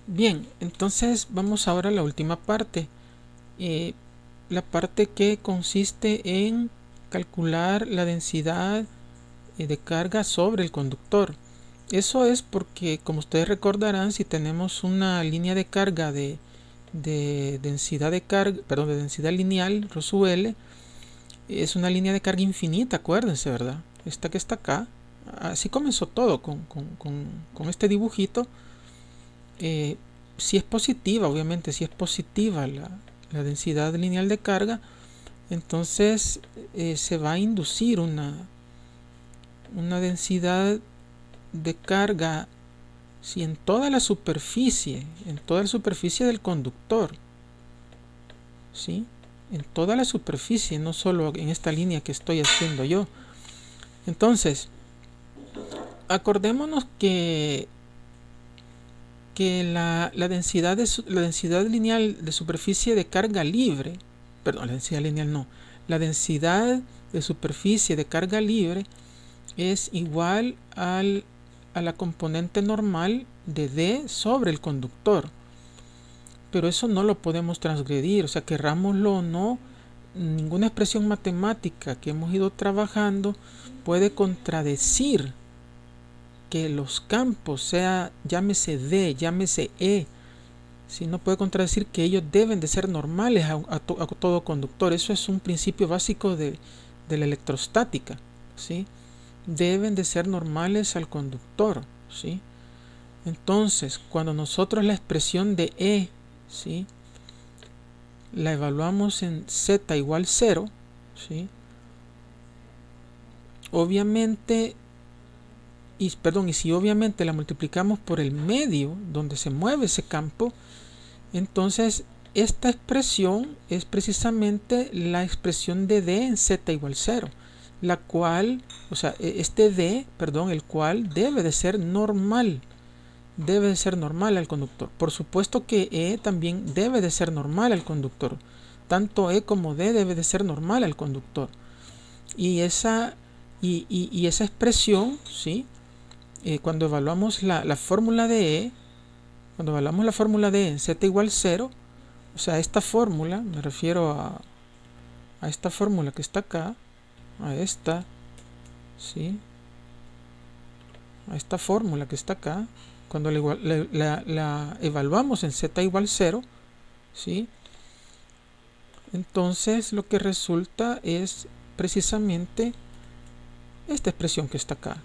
Bien, entonces vamos ahora a la última parte. eh, la parte que consiste en calcular la densidad de carga sobre el conductor. Eso es porque, como ustedes recordarán, si tenemos una línea de carga de densidad de carga, perdón, de densidad lineal, ρ es una línea de carga infinita, acuérdense, ¿verdad? Esta que está acá. Así comenzó todo con este dibujito. eh, si es positiva, obviamente, si es positiva la densidad lineal de carga, entonces se va a inducir una densidad de carga, si en toda la superficie del conductor, ¿sí? En toda la superficie, no solo en esta línea que estoy haciendo yo. Entonces, acordémonos que la densidad lineal de superficie de carga libre, perdón, la densidad lineal no, la densidad de superficie de carga libre es igual a la componente normal de D sobre el conductor. Pero eso no lo podemos transgredir, o sea, querrámoslo o no, ninguna expresión matemática que hemos ido trabajando puede contradecir que los campos, sea llámese D, llámese E, si no puede contradecir que ellos deben de ser normales a todo conductor. Eso es un principio básico de la electrostática, ¿sí? Deben de ser normales al conductor, ¿sí? Entonces, cuando nosotros la expresión de E, ¿sí?, la evaluamos en z igual 0, ¿sí?, obviamente, y si obviamente la multiplicamos por el medio donde se mueve ese campo, entonces esta expresión es precisamente la expresión de D en z igual 0, la cual, o sea, este D, perdón, el cual debe de ser normal al conductor. Por supuesto que E también debe de ser normal al conductor. Tanto E como D debe de ser normal al conductor. Y esa expresión, ¿sí?, cuando evaluamos la fórmula de E, cuando evaluamos la fórmula de E en z igual 0, o sea, esta fórmula, me refiero a esta fórmula que está acá, a esta, ¿sí?, a esta fórmula que está acá, cuando la evaluamos en z igual 0, ¿sí?, entonces lo que resulta es precisamente esta expresión que está acá.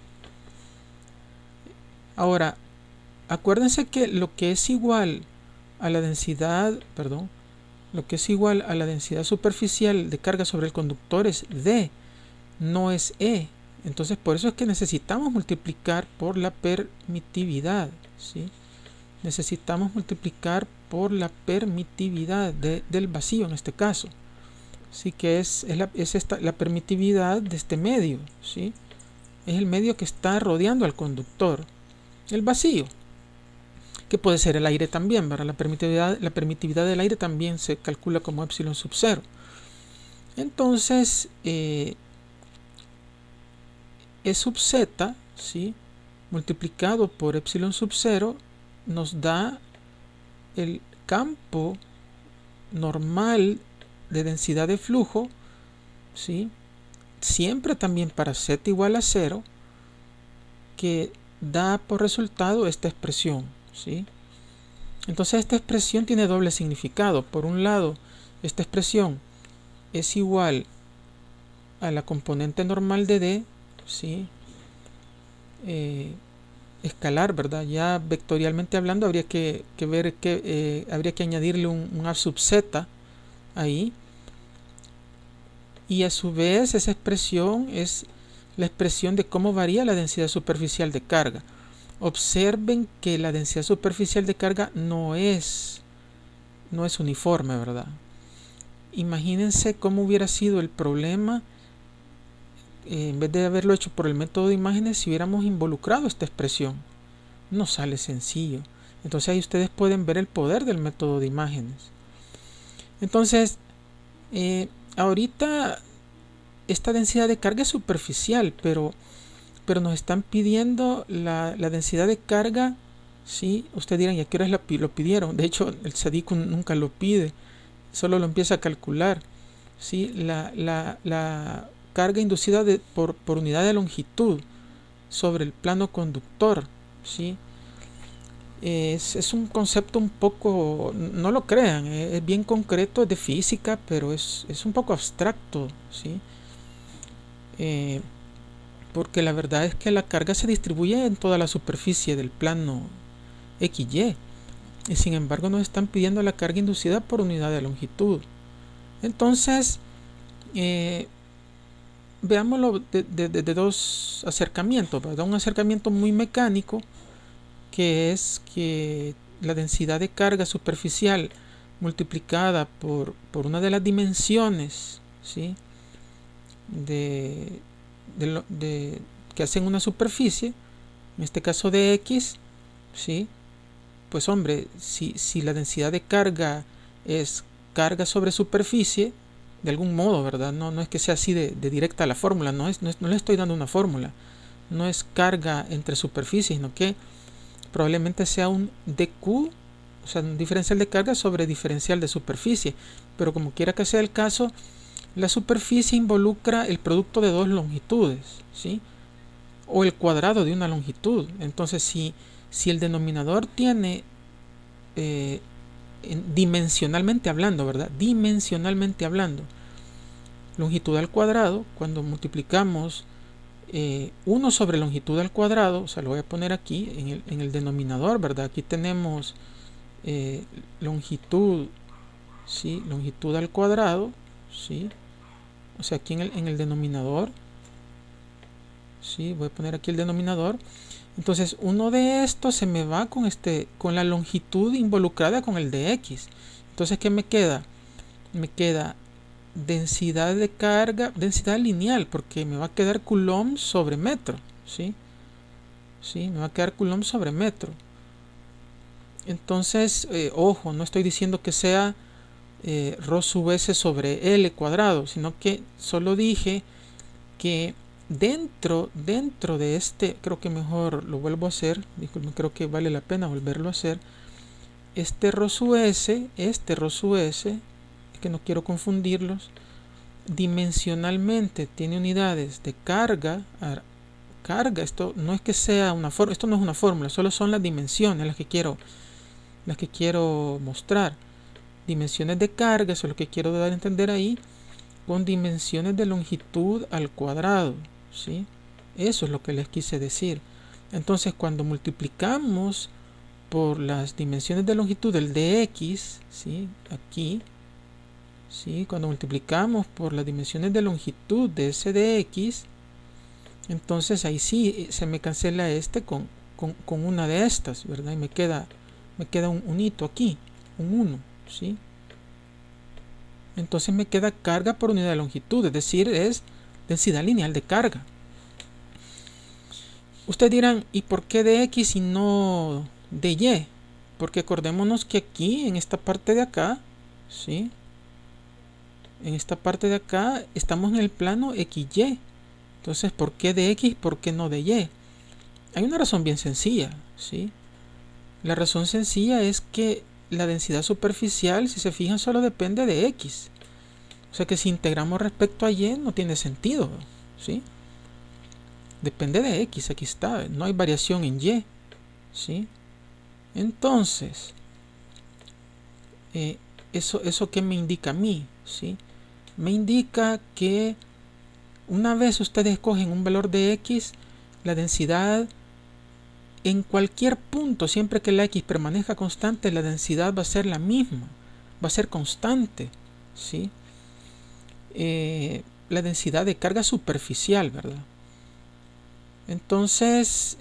Ahora, acuérdense que lo que es igual a la densidad, perdón, lo que es igual a la densidad superficial de carga sobre el conductor es D, no es E. Entonces, por eso es que necesitamos multiplicar por la permitividad, ¿sí? Necesitamos multiplicar por la permitividad del vacío en este caso. Sí, que es la permitividad de este medio, ¿sí? Es el medio que está rodeando al conductor. El vacío, que puede ser el aire también, ¿verdad? La permitividad del aire también se calcula como epsilon sub 0. Entonces, E sub z, ¿sí?, multiplicado por epsilon sub 0 nos da el campo normal de densidad de flujo, ¿sí?, siempre también para z igual a 0, que da por resultado esta expresión, ¿sí? Entonces esta expresión tiene doble significado. Por un lado, esta expresión es igual a la componente normal de D, ¿sí?, escalar, ¿verdad? Ya vectorialmente hablando habría que ver que habría que añadirle un A sub z ahí, y a su vez esa expresión es la expresión de cómo varía la densidad superficial de carga. Observen que la densidad superficial de carga no es uniforme, ¿verdad? Imagínense cómo hubiera sido el problema en vez de haberlo hecho por el método de imágenes, si hubiéramos involucrado esta expresión. No sale sencillo. Entonces ahí ustedes pueden ver el poder del método de imágenes. Entonces, ahorita esta densidad de carga es superficial, pero nos están pidiendo la densidad de carga ¿sí? Ustedes dirán, ¿y a qué horas lo pidieron? De hecho, el SADICO nunca lo pide, solo lo empieza a calcular, ¿sí? La carga inducida por unidad de longitud sobre el plano conductor, ¿sí? Es un concepto un poco, no lo crean, es bien concreto, es de física, pero es un poco abstracto, ¿sí? Eh, porque la verdad es que la carga se distribuye en toda la superficie del plano XY, y sin embargo nos están pidiendo la carga inducida por unidad de longitud. Entonces, veámoslo de dos acercamientos, ¿verdad? Un acercamiento muy mecánico, que es que la densidad de carga superficial multiplicada por una de las dimensiones, ¿sí? Que hacen una superficie, en este caso de X, ¿sí? Pues hombre, si la densidad de carga es carga sobre superficie, de algún modo, ¿verdad? No es que sea así de directa la fórmula, no le estoy dando una fórmula, no es carga entre superficies, sino que probablemente sea un dq, o sea, un diferencial de carga sobre diferencial de superficie, pero como quiera que sea el caso, la superficie involucra el producto de dos longitudes, ¿sí? O el cuadrado de una longitud. Entonces, si el denominador tiene, dimensionalmente hablando, ¿verdad? Dimensionalmente hablando, longitud al cuadrado, cuando multiplicamos 1 sobre longitud al cuadrado, o sea, lo voy a poner aquí en el denominador, ¿verdad? Aquí tenemos longitud, ¿sí? Longitud al cuadrado, ¿sí? O sea, aquí en el denominador, ¿sí? Voy a poner aquí el denominador. Entonces, uno de estos se me va con la longitud involucrada con el de X. Entonces, ¿qué me queda? Me queda densidad de carga, densidad lineal, porque me va a quedar coulomb sobre metro, ¿sí? ¿Sí? Me va a quedar coulomb sobre metro. Entonces, ojo, no estoy diciendo que sea ρ sub s sobre L cuadrado, sino que solo dije que dentro de este, creo que mejor lo vuelvo a hacer, disculpen, creo que vale la pena volverlo a hacer, este ρ sub s, es que no quiero confundirlos, dimensionalmente tiene unidades de carga. Esto no es que sea una fórmula, esto no es una fórmula, solo son las dimensiones las que quiero mostrar. Dimensiones de carga, eso es lo que quiero dar a entender ahí, con dimensiones de longitud al cuadrado, ¿sí? Eso es lo que les quise decir. Entonces, cuando multiplicamos por las dimensiones de longitud del dx, ¿sí? Aquí, ¿sí? Cuando multiplicamos por las dimensiones de longitud de ese dx, entonces ahí sí se me cancela con una de estas, ¿verdad? Y me queda un hito aquí, un 1, ¿sí? Entonces me queda carga por unidad de longitud, es decir, es densidad lineal de carga. Ustedes dirán, ¿y por qué de X y no de Y? Porque acordémonos que aquí, en esta parte de acá, ¿sí? En esta parte de acá estamos en el plano XY. Entonces, ¿por qué de X? ¿Por qué no de Y? Hay una razón bien sencilla, ¿sí? La razón sencilla es que la densidad superficial, si se fijan, solo depende de X. O sea que si integramos respecto a Y no tiene sentido, ¿sí? Depende de X, aquí está, no hay variación en Y, ¿sí? Entonces, ¿eso qué me indica a mí? ¿Sí? Me indica que una vez ustedes escogen un valor de X, la densidad en cualquier punto, siempre que la X permanezca constante, la densidad va a ser la misma, va a ser constante, ¿sí? La densidad de carga superficial, ¿verdad? Entonces,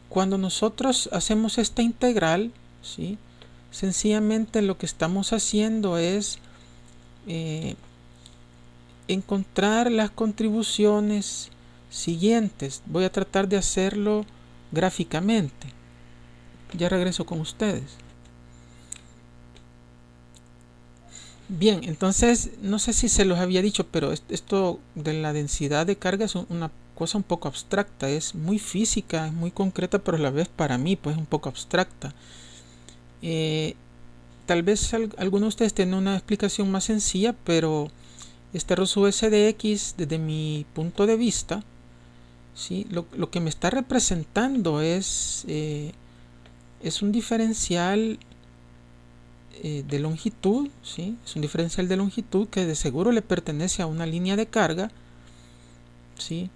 cuando nosotros hacemos esta integral, ¿sí? Sencillamente lo que estamos haciendo es encontrar las contribuciones siguientes. Voy a tratar de hacerlo gráficamente. Ya regreso con ustedes. Bien, entonces no sé si se los había dicho, pero esto de la densidad de carga es una cosa un poco abstracta, es muy física, es muy concreta, pero a la vez para mí pues un poco abstracta. Tal vez algunos de ustedes tienen una explicación más sencilla, pero este ROSU-S de X, desde mi punto de vista, ¿sí? Lo que me está representando es un diferencial de longitud, ¿sí? Es un diferencial de longitud que de seguro le pertenece a una línea de carga, ¿sí?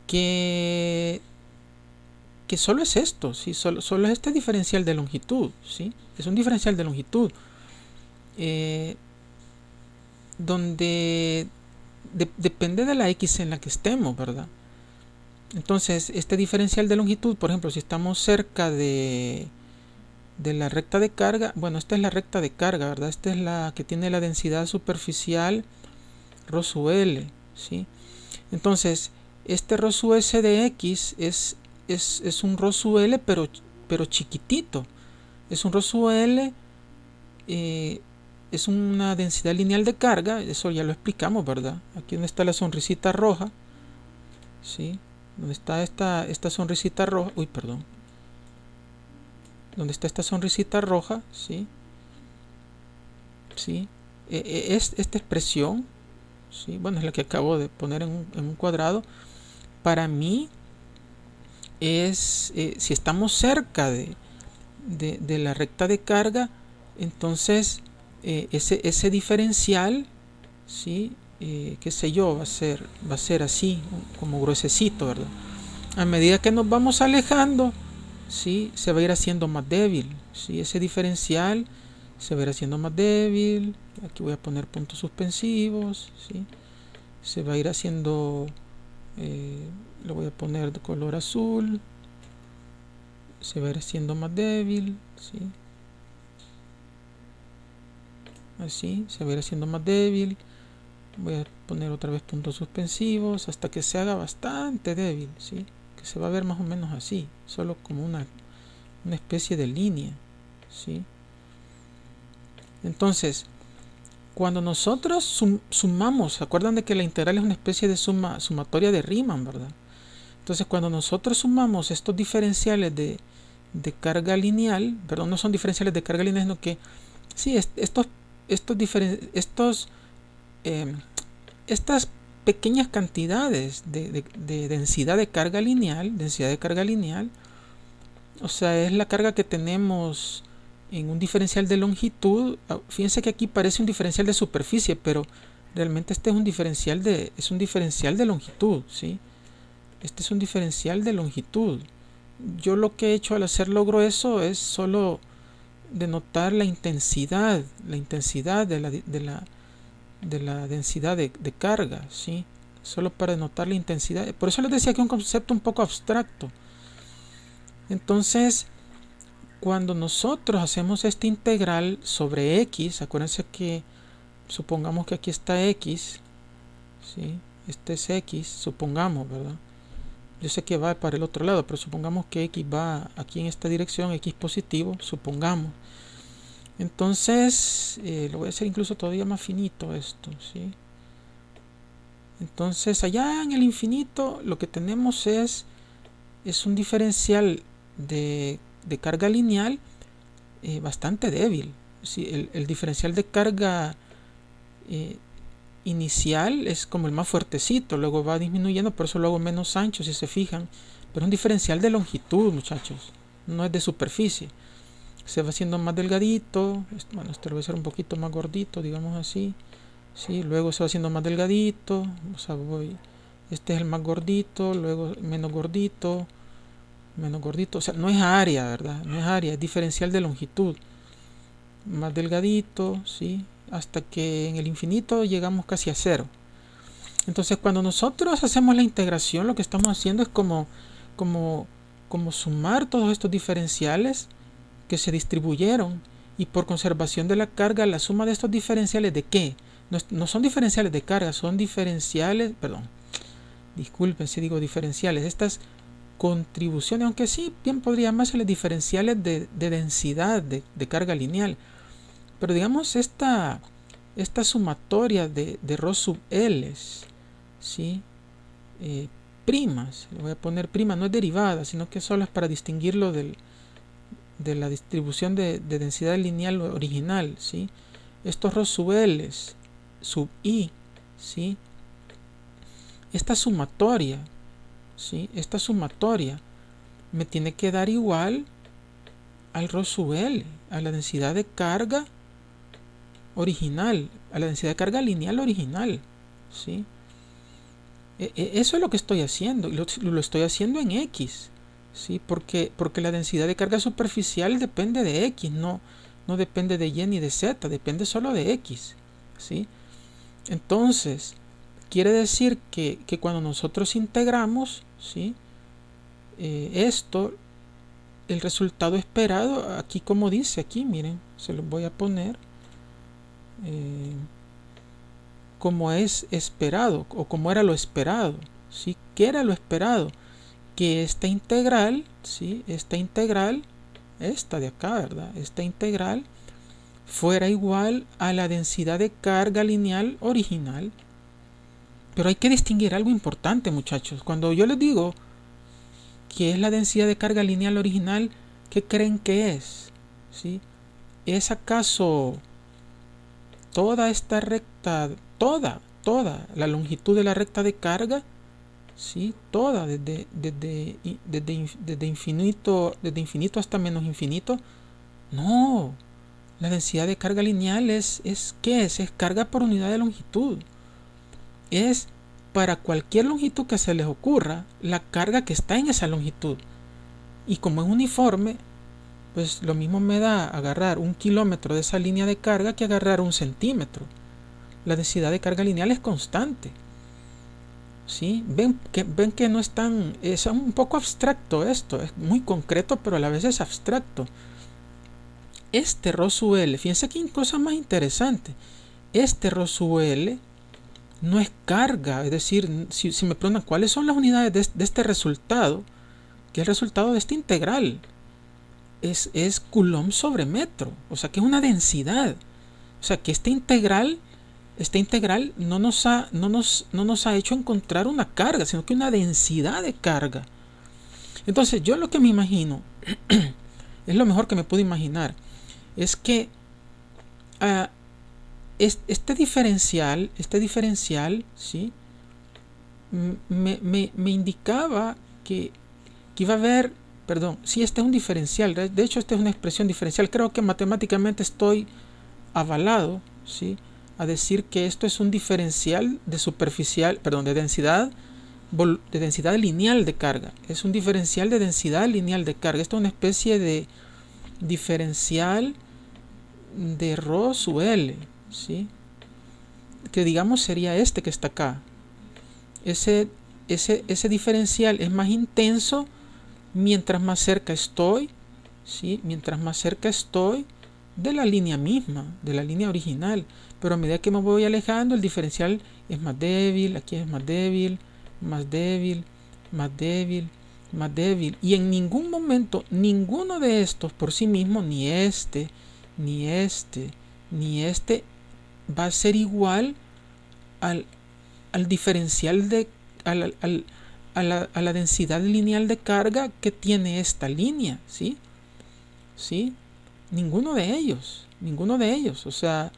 Que solo es esto, ¿sí? Solo es este diferencial de longitud, ¿sí? Es un diferencial de longitud donde depende de la X en la que estemos, ¿verdad? Entonces, este diferencial de longitud, por ejemplo, si estamos cerca de la recta de carga, bueno, esta es la recta de carga, ¿verdad? Esta es la que tiene la densidad superficial ρ sub L, ¿sí? Entonces, este ρ sub S de X es un ρ sub L, pero chiquitito. Es un ρ sub L, es una densidad lineal de carga, eso ya lo explicamos, ¿verdad? Aquí donde está la sonrisita roja, ¿sí? Donde está esta sonrisita roja, uy, perdón. Donde está esta sonrisita roja, ¿sí? ¿Sí? Es esta expresión, ¿sí? Bueno, es la que acabo de poner en un cuadrado. Para mí es, si estamos cerca de la recta de carga, entonces ese diferencial, ¿sí? Qué sé yo, va a ser así, como gruesecito, ¿verdad? A medida que nos vamos alejando, ¿sí? Se va a ir haciendo más débil, ¿sí? Ese diferencial se va a ir haciendo más débil. Aquí voy a poner puntos suspensivos, ¿sí? Se va a ir haciendo, lo voy a poner de color azul, se va a ir haciendo más débil, ¿sí? Así, se va a ir haciendo más débil. Voy a poner otra vez puntos suspensivos hasta que se haga bastante débil, ¿sí? Que se va a ver más o menos así, solo como una especie de línea, ¿sí? Entonces, cuando nosotros sumamos, ¿se acuerdan de que la integral es una especie de sumatoria de Riemann, ¿verdad? Entonces, cuando nosotros sumamos estos diferenciales de carga lineal, perdón, no son diferenciales de carga lineal, sino que sí, estas pequeñas cantidades de densidad de carga lineal, o sea, es la carga que tenemos en un diferencial de longitud. Fíjense que aquí parece un diferencial de superficie, pero realmente este es un diferencial de longitud, ¿sí? Este es un diferencial de longitud. Yo lo que he hecho al hacerlo grueso es solo denotar la intensidad de la densidad de carga, ¿sí? Solo para denotar la intensidad. Por eso les decía que es un concepto un poco abstracto. Entonces, cuando nosotros hacemos esta integral sobre X, acuérdense que supongamos que aquí está X, ¿sí? Este es X, supongamos, ¿verdad? Yo sé que va para el otro lado, pero supongamos que X va aquí en esta dirección, X positivo, supongamos. Entonces, lo voy a hacer incluso todavía más finito esto, ¿sí? Entonces, allá en el infinito lo que tenemos es un diferencial de carga lineal bastante débil, ¿sí? El diferencial de carga inicial es como el más fuertecito, luego va disminuyendo, por eso luego menos ancho, si se fijan, pero es un diferencial de longitud, muchachos, no es de superficie. Se va haciendo más delgadito, bueno, este lo voy a hacer un poquito más gordito, digamos así, ¿sí? Luego se va haciendo más delgadito, o sea, este es el más gordito, luego menos gordito, o sea, no es área, ¿verdad? No es área, es diferencial de longitud, más delgadito, ¿sí? Hasta que en el infinito llegamos casi a cero. Entonces, cuando nosotros hacemos la integración, lo que estamos haciendo es como sumar todos estos diferenciales que se distribuyeron, y por conservación de la carga, la suma de estos diferenciales, ¿de qué? No son diferenciales de carga, son diferenciales, perdón, disculpen si digo diferenciales, estas contribuciones, aunque sí bien podría llamarse diferenciales de densidad de carga lineal, pero digamos esta sumatoria de ρ sub L, ¿sí? primas. Le voy a poner prima, no es derivada, sino que solo es para distinguirlo de la distribución de densidad lineal original, ¿sí? Estos ρ sub L sub I, ¿sí? Esta sumatoria, ¿sí? Esta sumatoria me tiene que dar igual al ρ sub L, a la densidad de carga original, a la densidad de carga lineal original, ¿sí? Eso es lo que estoy haciendo, y lo estoy haciendo en X, ¿sí? Porque la densidad de carga superficial depende de X, no depende de Y ni de Z, depende solo de X, ¿sí? Entonces, quiere decir que cuando nosotros integramos, ¿sí? Esto, el resultado esperado, aquí como dice, aquí miren, se los voy a poner como es esperado, o como era lo esperado, ¿sí? ¿Qué era lo esperado? Que esta integral, ¿sí? Esta de acá, ¿verdad? Esta integral fuera igual a la densidad de carga lineal original. Pero hay que distinguir algo importante, muchachos. Cuando yo les digo que es la densidad de carga lineal original, ¿qué creen que es? ¿Sí? ¿Es acaso toda esta recta, toda la longitud de la recta de carga? ¿Sí? Toda, desde infinito hasta menos infinito. No, la densidad de carga lineal ¿qué es? Es carga por unidad de longitud. Es para cualquier longitud que se les ocurra, la carga que está en esa longitud. Y como es uniforme, pues lo mismo me da agarrar 1 kilómetro de esa línea de carga que agarrar 1 centímetro. La densidad de carga lineal es constante. ¿Sí? Ven que no es es un poco abstracto esto, es muy concreto, pero a la vez es abstracto. Este ρ sub L, fíjense que hay cosa más interesante. Este ρ sub L no es carga, es decir, si me preguntan cuáles son las unidades de este resultado, que es el resultado de esta integral, es coulomb sobre metro, o sea que es una densidad, o sea que esta integral no nos ha hecho encontrar una carga, sino que una densidad de carga. Entonces yo lo que me imagino, es lo mejor que me puedo imaginar, es que este diferencial, ¿sí? me indicaba que iba a haber, perdón, sí, este es un diferencial, de hecho esta es una expresión diferencial, creo que matemáticamente estoy avalado, ¿sí? A decir que esto es un diferencial de densidad lineal de carga. Es un diferencial de densidad lineal de carga. Esto es una especie de diferencial de ρ sub L, ¿sí? Que digamos sería este que está acá. Ese diferencial es más intenso mientras más cerca estoy, ¿sí? Mientras más cerca estoy de la línea misma, de la línea original. Pero a medida que me voy alejando, el diferencial es más débil, aquí es más débil, más débil, más débil, más débil. Y en ningún momento, ninguno de estos por sí mismo, ni este, ni este, ni este, va a ser igual al diferencial a la densidad lineal de carga que tiene esta línea, ¿sí? ¿Sí? Ninguno de ellos, o sea,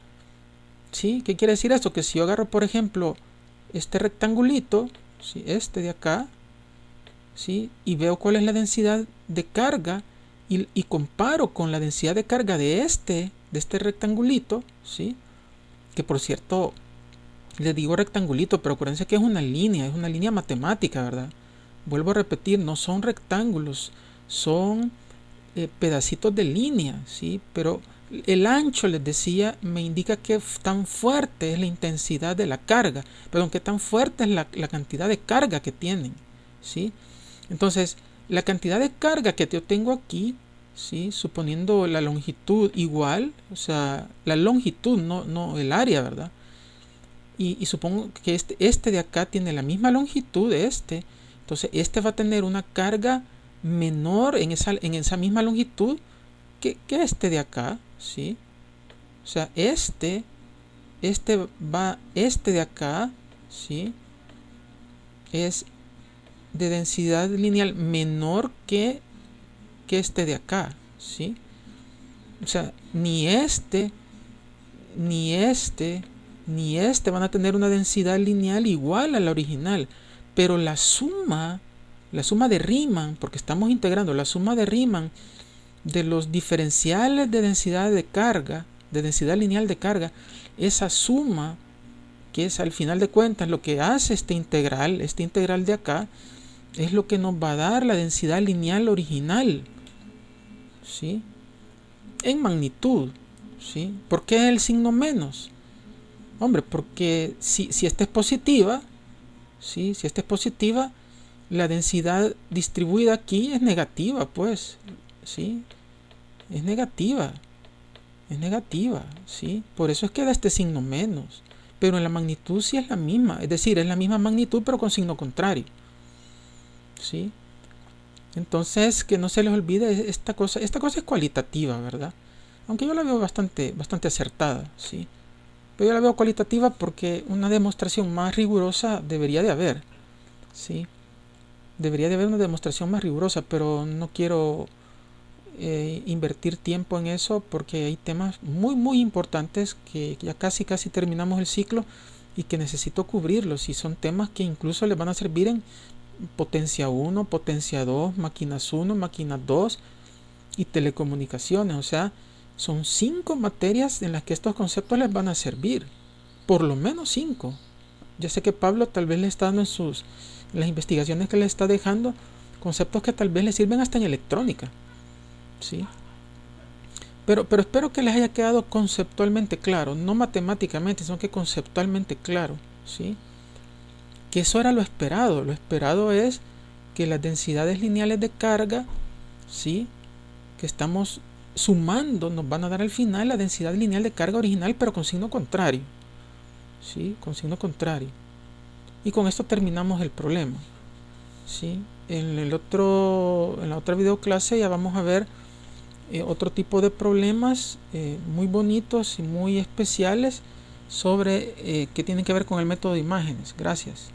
¿sí? ¿Qué quiere decir esto? Que si yo agarro, por ejemplo, este rectangulito, ¿sí? Este de acá, ¿sí? Y veo cuál es la densidad de carga y comparo con la densidad de carga de este rectangulito, ¿sí? Que por cierto, les digo rectangulito, pero acuérdense que es una línea matemática, ¿verdad? Vuelvo a repetir, no son rectángulos, son pedacitos de línea, ¿sí? Pero el ancho, les decía, me indica qué tan fuerte es la intensidad de la carga, perdón, qué tan fuerte es la cantidad de carga que tienen, ¿sí? Entonces, la cantidad de carga que yo tengo aquí, ¿sí? Suponiendo la longitud igual, o sea, la longitud, no el área, ¿verdad? Y supongo que este de acá tiene la misma longitud de este, entonces este va a tener una carga menor en esa misma longitud que este de acá, ¿sí? O sea, este de acá, ¿sí? es de densidad lineal menor que este de acá, ¿sí? O sea, ni este van a tener una densidad lineal igual a la original, pero la suma de Riemann, porque estamos integrando la suma de Riemann de los diferenciales de densidad de carga, de densidad lineal de carga, esa suma, que es al final de cuentas lo que hace este integral de acá, es lo que nos va a dar la densidad lineal original, ¿sí? En magnitud, ¿sí? ¿Por qué el signo menos? Hombre, porque si esta es positiva, ¿sí? Si esta es positiva, la densidad distribuida aquí es negativa, pues, ¿sí? Es negativa, ¿sí? Por eso es que da este signo menos. Pero en la magnitud sí es la misma, es decir, es la misma magnitud pero con signo contrario, ¿sí? Entonces, que no se les olvide esta cosa es cualitativa, ¿verdad? Aunque yo la veo bastante acertada, ¿sí? Pero yo la veo cualitativa porque una demostración más rigurosa debería de haber, ¿sí? Debería de haber una demostración más rigurosa, pero no quiero invertir tiempo en eso porque hay temas muy importantes que ya casi terminamos el ciclo y que necesito cubrirlos, y son temas que incluso les van a servir en potencia 1, potencia 2, máquinas 1, máquinas 2 y telecomunicaciones. O sea, son 5 materias en las que estos conceptos les van a servir, por lo menos 5. Ya sé que Pablo tal vez le está dando en las investigaciones que le está dejando conceptos que tal vez le sirven hasta en electrónica, ¿sí? Pero espero que les haya quedado conceptualmente claro, no matemáticamente, sino que conceptualmente claro, ¿sí? Que eso era lo esperado. Lo esperado es que las densidades lineales de carga, ¿sí?, que estamos sumando, nos van a dar al final la densidad lineal de carga original, pero con signo contrario, ¿sí? Con signo contrario. Y con esto terminamos el problema, ¿sí? En la otra video clase ya vamos a ver otro tipo de problemas muy bonitos y muy especiales sobre que tienen que ver con el método de imágenes. Gracias.